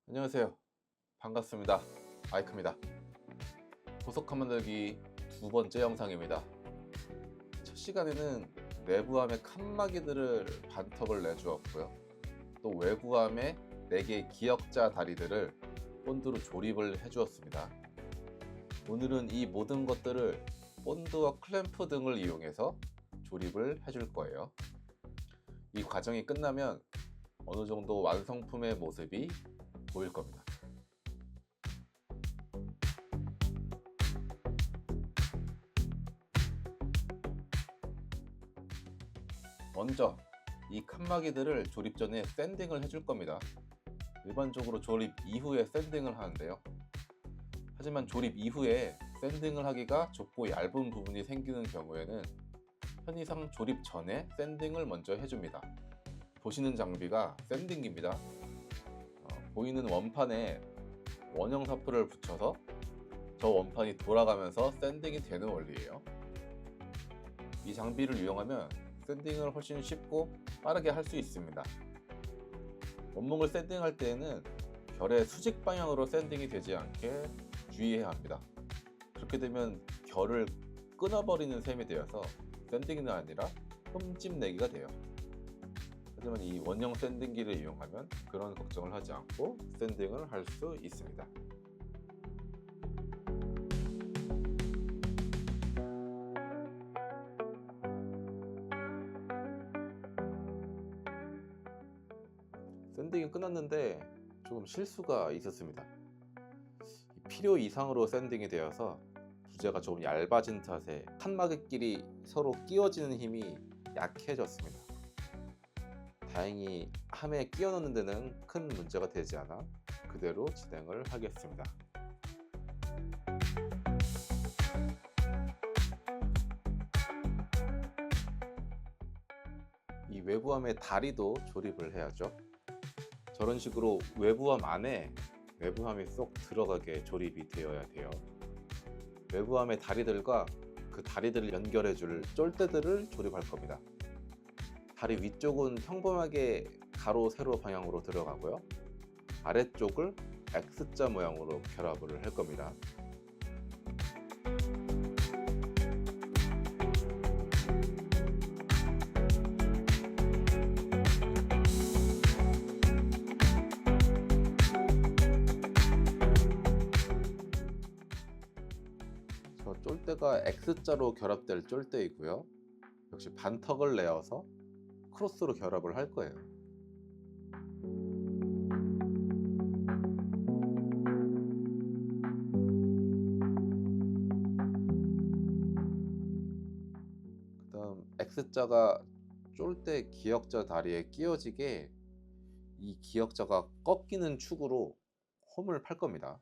안녕하세요. 반갑습니다. 마이크입니다. 보석함 만들기 두 번째 영상입니다. 첫 시간에는 내부함의 칸막이들을 반턱을 내주었고요. 또 외부함의 4개의 기역자 다리들을 본드로 조립을 해주었습니다. 오늘은 이 모든 것들을 본드와 클램프 등을 이용해서 조립을 해줄 거예요. 이 과정이 끝나면 어느 정도 완성품의 모습이 보일 겁니다. 먼저 이 칸막이들을 조립 전에 샌딩을 해줄 겁니다. 일반적으로 조립 이후에 샌딩을 하는데요. 하지만 조립 이후에 샌딩을 하기가 좁고 얇은 부분이 생기는 경우에는 편의상 조립 전에 샌딩을 먼저 해줍니다. 보시는 장비가 샌딩기입니다. 보이는 원판에 원형 사포를 붙여서 저 원판이 돌아가면서 샌딩이 되는 원리예요. 이 장비를 이용하면 샌딩을 훨씬 쉽고 빠르게 할 수 있습니다. 원목을 샌딩할 때에는 결의 수직 방향으로 샌딩이 되지 않게 주의해야 합니다. 그렇게 되면 결을 끊어버리는 셈이 되어서 샌딩이 아니라 흠집내기가 돼요. 하지만 이 원형 샌딩기를 이용하면 그런 걱정을 하지 않고 샌딩을 할 수 있습니다. 샌딩이 끝났는데 조금 실수가 있었습니다. 필요 이상으로 샌딩이 되어서 부재가 조금 얇아진 탓에 칸막이끼리 서로 끼워지는 힘이 약해졌습니다. 다행히 함에 끼워 넣는 데는 큰 문제가 되지 않아 그대로 진행을 하겠습니다. 이 외부함의 다리도 조립을 해야죠. 저런 식으로 외부함 안에 외부함이 쏙 들어가게 조립이 되어야 돼요. 외부함의 다리들과 그 다리들을 연결해 줄 쫄대들을 조립할 겁니다. 다리 위쪽은 평범하게 가로 세로 방향으로 들어가고요. 아래쪽을 X자 모양으로 결합을 할 겁니다. 저 쫄대가 X자로 결합될 쫄대이고요. 역시 반턱을 내어서 크로스로 결합을 할 거예요. 그 다음 X자가 쫄대 기역자 다리에 끼워지게 이 기역자가 꺾이는 축으로 홈을 팔 겁니다.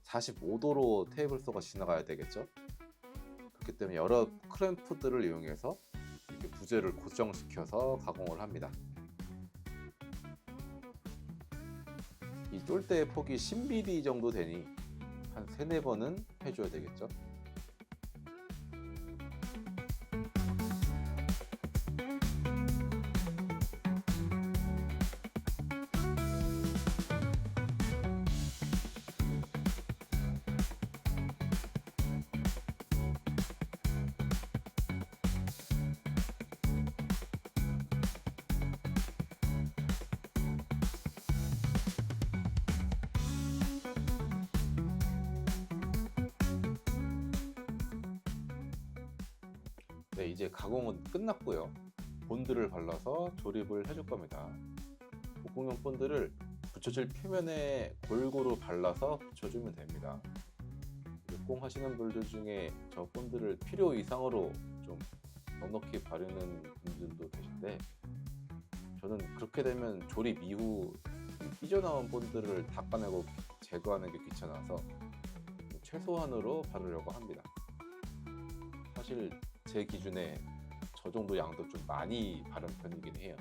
45도로 테이블소가 지나가야 되겠죠. 그렇기 때문에 여러 클램프들을 이용해서 이렇게 부재를 고정시켜서 가공을 합니다. 이 쫄대의 폭이 10mm 정도 되니 한 3-4번은 해줘야 되겠죠. 네, 이제 가공은 끝났고요. 본드를 발라서 조립을 해줄 겁니다. 복공용 본드를 붙여줄 표면에 골고루 발라서 붙여주면 됩니다. 목공 하시는 분들 중에 저 본드를 필요 이상으로 좀 넉넉히 바르는 분들도 계신데, 저는 그렇게 되면 조립 이후 삐져나온 본드를 닦아내고 제거하는 게 귀찮아서 최소한으로 바르려고 합니다. 사실 제 기준에 저 정도 양도 좀 많이 바른 편이긴 해요.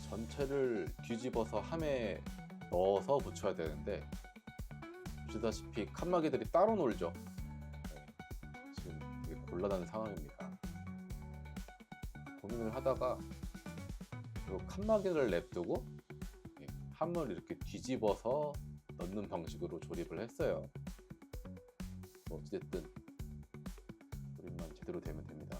전체를 뒤집어서 함에 넣어서 붙여야 되는데, 보시다시피 칸막이들이 따로 놀죠. 지금 되게 곤란한 상황입니다. 고민을 하다가 그리고 칸막이를 냅두고 함을 이렇게 뒤집어서 넣는 방식으로 조립을 했어요. 뭐 어쨌든 조립만 제대로 되면 됩니다.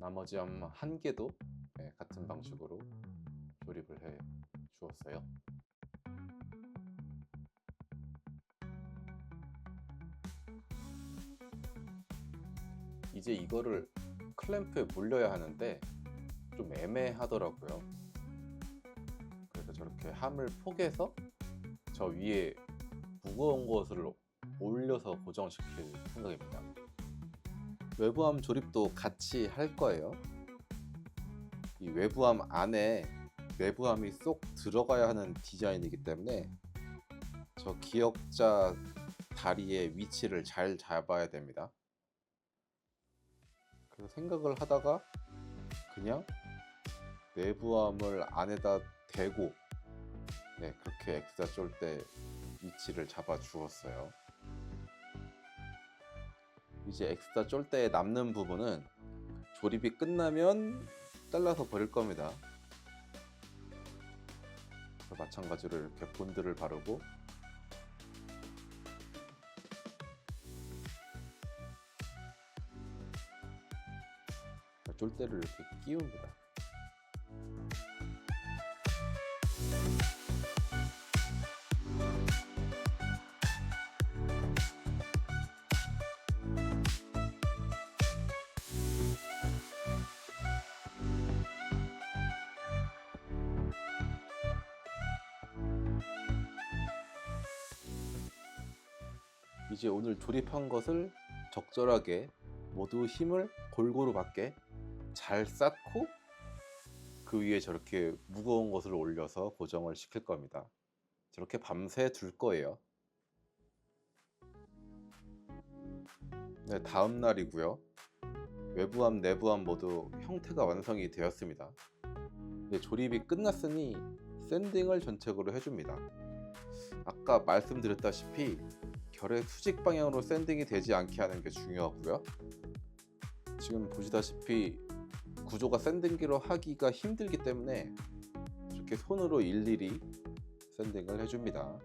나머지 한 개도 같은 방식으로 조립을 해 주었어요. 이제 이거를 클램프에 물려야 하는데 좀 애매하더라고요. 그래서 저렇게 함을 포개서 저 위에 무거운 것을 올려서 고정시킬 생각입니다. 외부함 조립도 같이 할 거예요. 이 외부함 안에 내부함이 쏙 들어가야 하는 디자인이기 때문에 저 기역자 다리의 위치를 잘 잡아야 됩니다. 그래서 생각을 하다가 그냥 내부함을 안에다 대고 그렇게 엑스자 쫄대 위치를 잡아 주었어요. 이제 엑스자 쫄대에 남는 부분은 조립이 끝나면 잘라서 버릴 겁니다. 마찬가지로 이렇게 본드를 바르고 쫄대를 이렇게 끼웁니다. 이제 오늘 조립한 것을 적절하게 모두 힘을 골고루 받게 잘 쌓고 그 위에 저렇게 무거운 것을 올려서 고정을 시킬 겁니다. 저렇게 밤새 둘 거예요. 다음 날이고요. 외부함 내부함 모두 형태가 완성이 되었습니다. 이제 조립이 끝났으니 샌딩을 전체적으로 해줍니다. 아까 말씀드렸다시피 결의 수직 방향으로 샌딩이 되지 않게 하는 게 중요하고요. 지금 보시다시피 구조가 샌딩기로 하기가 힘들기 때문에 이렇게 손으로 일일이 샌딩을 해줍니다.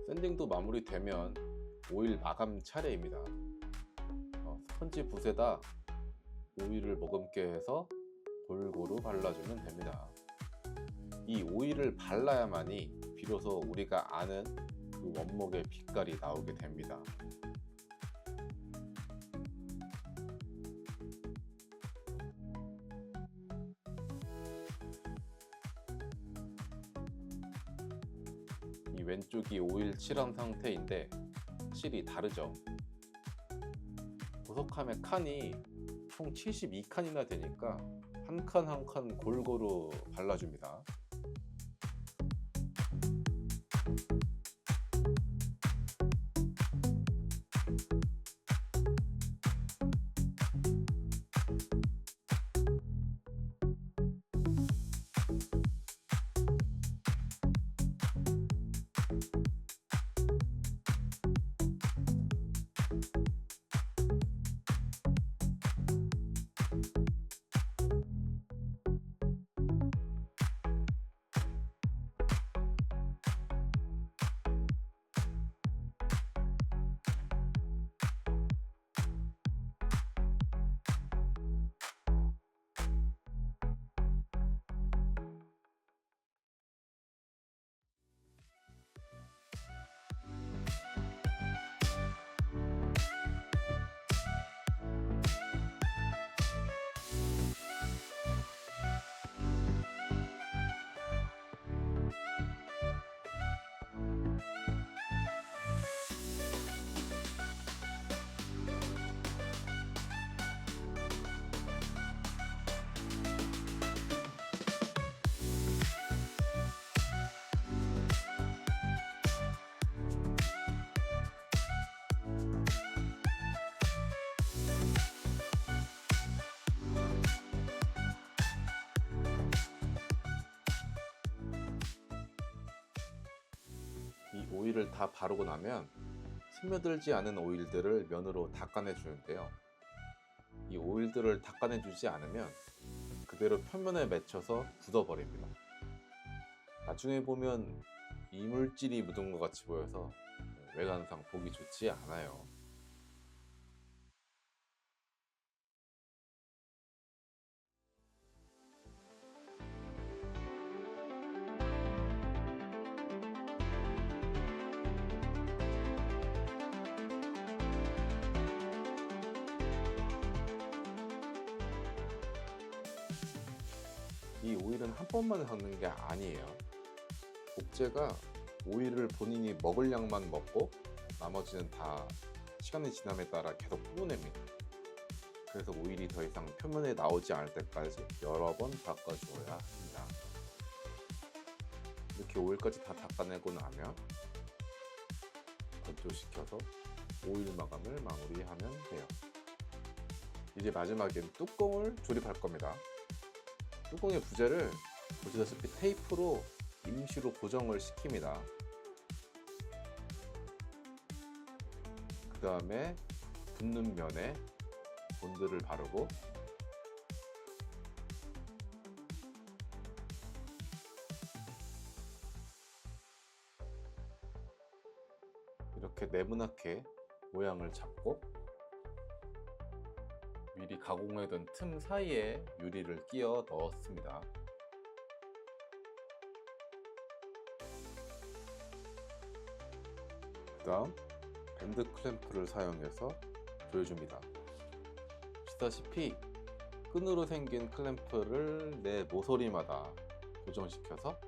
샌딩도 마무리되면 오일 마감 차례입니다. 스펀지 붓에다 오일을 머금게 해서 골고루 발라주면 됩니다. 이 오일을 발라야만이 비로소 우리가 아는 그 원목의 빛깔이 나오게 됩니다. 이 왼쪽이 오일 칠한 상태인데 확실히 다르죠. 보석함의 칸이 총 72칸이나 되니까 한 칸 한 칸 골고루 발라줍니다. 오일을 다 바르고 나면 스며들지 않은 오일들을 면으로 닦아내 주는데요. 이 오일들을 닦아내 주지 않으면 그대로 표면에 맺혀서 굳어버립니다. 나중에 보면 이물질이 묻은 것 같이 보여서 외관상 보기 좋지 않아요. 이 오일은 한 번만 섞는 게 아니에요. 복제가 오일을 본인이 먹을 양만 먹고 나머지는 다 시간이 지남에 따라 계속 뿜어냅니다. 그래서 오일이 더 이상 표면에 나오지 않을 때까지 여러 번 닦아주어야 합니다. 이렇게 오일까지 다 닦아내고 나면 건조시켜서 오일 마감을 마무리하면 돼요. 이제 마지막엔 뚜껑을 조립할 겁니다. 뚜껑의 부재를 보시다시피 테이프로 임시로 고정을 시킵니다. 그 다음에 붙는 면에 본드를 바르고 이렇게 네모나게 모양을 잡고 미리 가공해둔 틈 사이에 유리를 끼워 넣었습니다. 그 다음 밴드 클램프를 사용해서 조여줍니다. 보시다시피 끈으로 생긴 클램프를 내 모서리마다 고정시켜서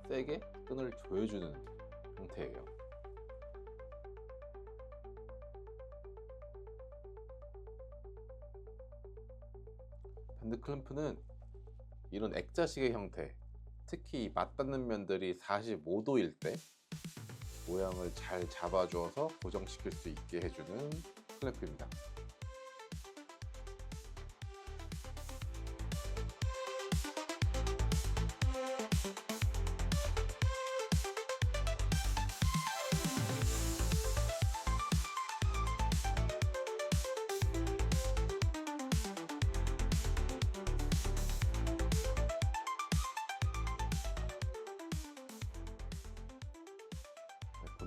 세게 끈을 조여주는 형태예요. 밴드 클램프는 이런 액자식의 형태, 특히 맞닿는 면들이 45도일 때 모양을 잘 잡아주어서 고정시킬 수 있게 해주는 클램프입니다.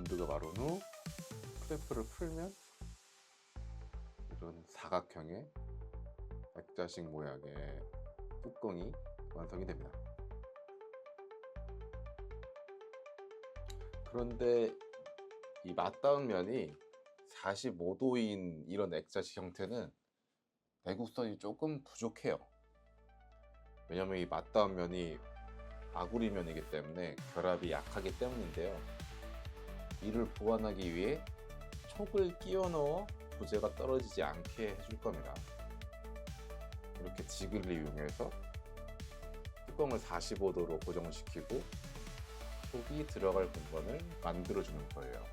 본드가 마른 후 클램프를 풀면 이런 사각형의 액자식 모양의 뚜껑이 완성이 됩니다. 그런데 이 맞닿은 면이 45도인 이런 액자식 형태는 내구성이 조금 부족해요. 왜냐면 이 맞닿은 면이 아구리 면이기 때문에 결합이 약하기 때문인데요. 이를 보완하기 위해 촉을 끼워 넣어 부재가 떨어지지 않게 해줄 겁니다. 이렇게 지그를 이용해서 뚜껑을 45도로 고정시키고 촉이 들어갈 공간을 만들어 주는 거예요.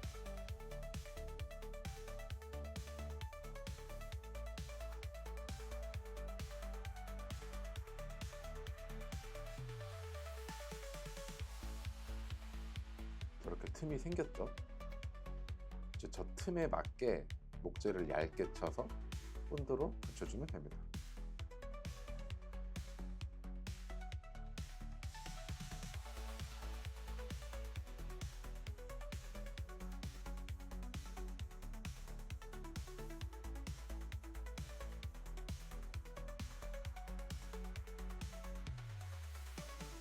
이렇게 틈이 생겼죠. 이제 저 틈에 맞게 목재를 얇게 쳐서 본드로 붙여주면 됩니다.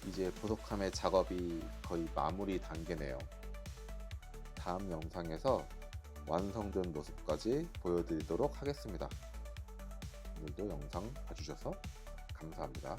이제 부속함의 작업이 거의 마무리 단계네요. 다음 영상에서 완성된 모습까지 보여드리도록 하겠습니다. 오늘도 영상 봐주셔서 감사합니다.